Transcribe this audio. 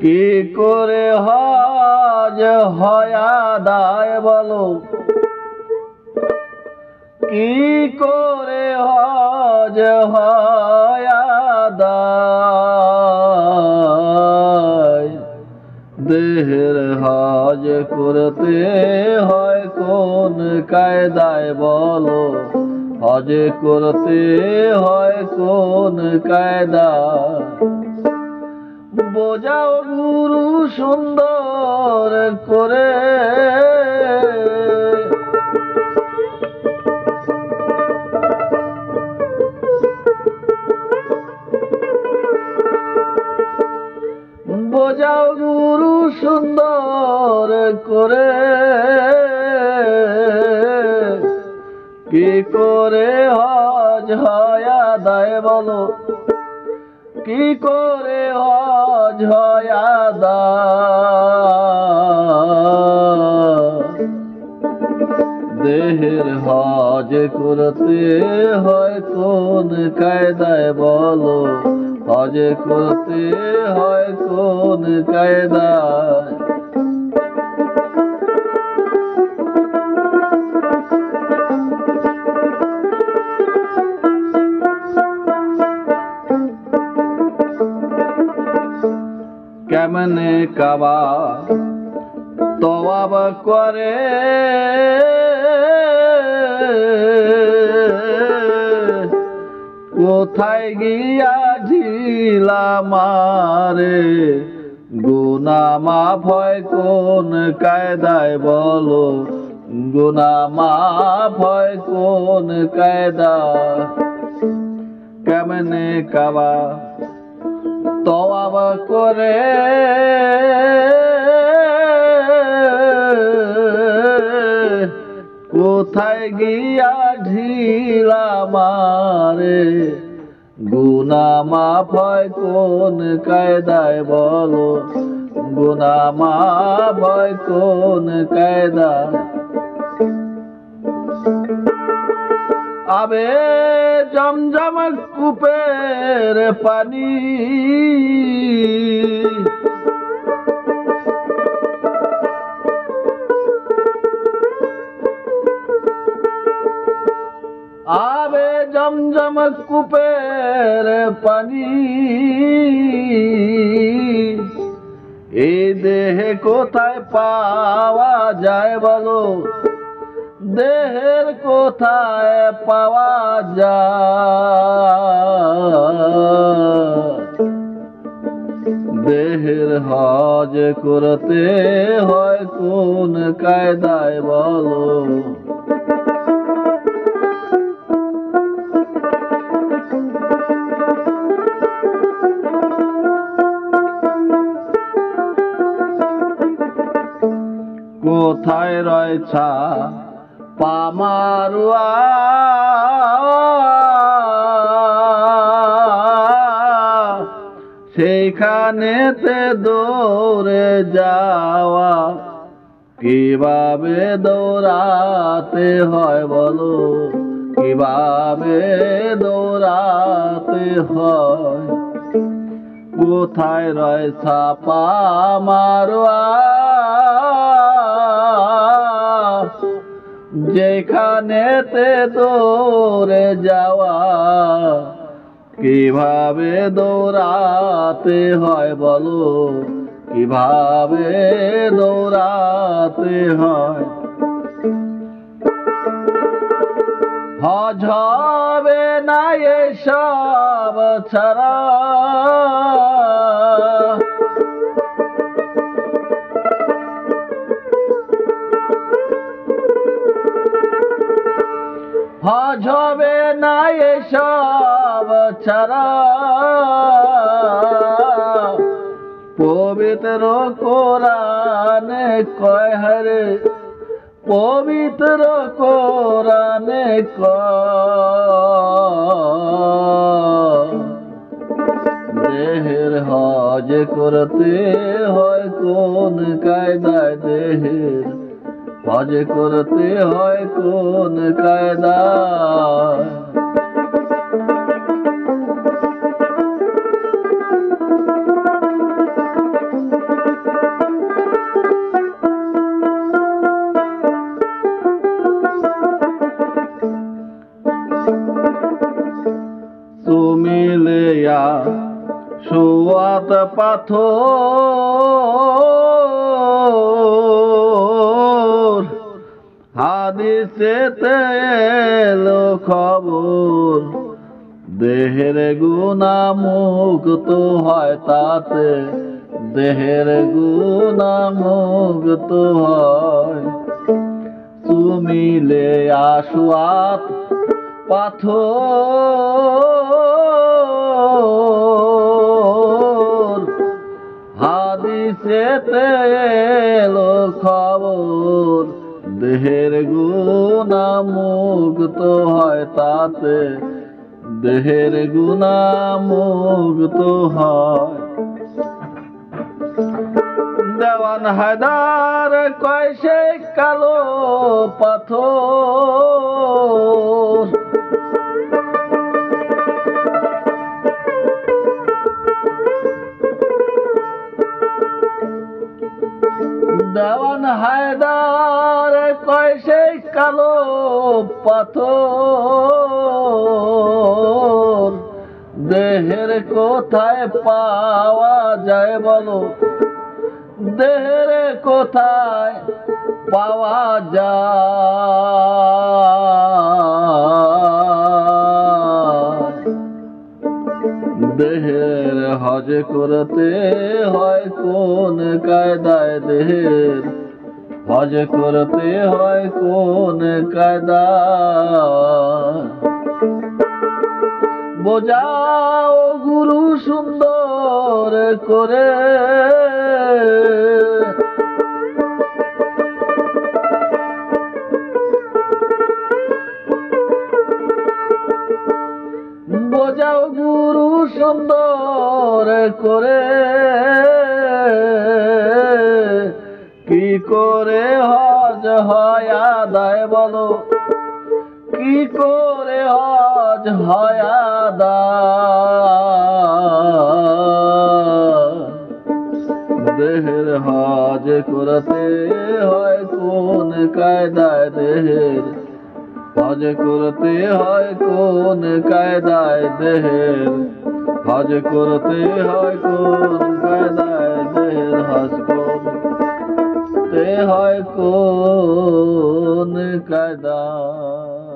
কি করে হজ হয় আদায় বলো, কি করে হজ হয় আদায়। দেহের হজ করতে হয় কোন কায়দায় বলো, হজ করতে হয় কোন কায়দায়। বোঝাও গুরু সুন্দর করে, বোঝাও গুরু সুন্দর করে। কি করে হজ হয় আদায় বলো, কি করে হজ হয় আদায়। দেহের হজ করতে হয় কোন কায়দায় বলো, হজ করতে হয় কোন কায়দায়। কেমনে কাবা তওয়াব করে, কোথায় গিয়া ঝিলা মারে। গুনাহ মাফ হয় কোন কায়দায় বলো, গুনাহ মাফ হয় কোন কায়দায়। কেমনে কাবা তওয়াব করে, কোথায় গিয়া ঢিলা মারে। গুনাহ মাফ হয় কোন কায়দায় বলো, গুনাহ মাফ হয় কোন কায়দায়। আবে জমজম কূপের পানি, আবে জমজম কূপের পানি। এই দেহে কোথায় পাওয়া যায় বলো, দেহের কোথায় পাওয়া যায়। দেহের হজ করতে হয় কোন কায়দায় বলো, কোথায় রয়েছা পামারুয়া। সেইখানেতে দৌড়ে যাওয়া, কিভাবে দৌড়াতে হয় বলো, কিভাবে দৌড়াতে হয়। কোথায় রয়েছা পামারুয়া, যেখানেতে দৌড়ে যাওয়া, কিভাবে দৌড়াতে হয় বলো, কিভাবে দৌড়াতে হয়। হজ হবে না এসব ছাড়া, হজ হবে না এসব ছাড়া। পবিত্র কোরআনে কয় হরে, পবিত্র কোরআনে কয়। দেহের হজ করতে হয় কোন কায়দায়, দেহের হজ করতে হয় কোন কায়দায়। সোয়াত পাথর হাদিসেতে এলো খবর দেহের গুনাহ মুক্ত হয় তাতে দেহের গুনাহ মুক্ত হয় তুমিলে আসোয়াত পাথর হাদিসেতে এলো খবর দেহের গুনাহ মুক্ত হয় তাতে দেহের গুনাহ মুক্ত হয় দেওয়ান হায়দার কয় সে কালো পাথর দেওয়ান হায়দার কয় সে কালো পাথর দেহের কোথায় পাওয়া যায় বলো দেহের কোথায় পাওয়া যায় দেহের হজ করতে হয় কোন কায়দায় দেহের হজ করতে হয় কোন কায়দায় বোঝাও গুরু সুন্দর করে বোঝাও গুরু সুন্দর করে কি করে হজ হয় আদায় বলো কি করে হজ হয় আদায় দেহের হজ করতে হয় কোন কায়দায় দেহের হজ করতে হয় কোন কায়দায় দেহের হজ করতে হয় কোন কায়দায় দেহের হজ করতে হয় কোন কায়দায়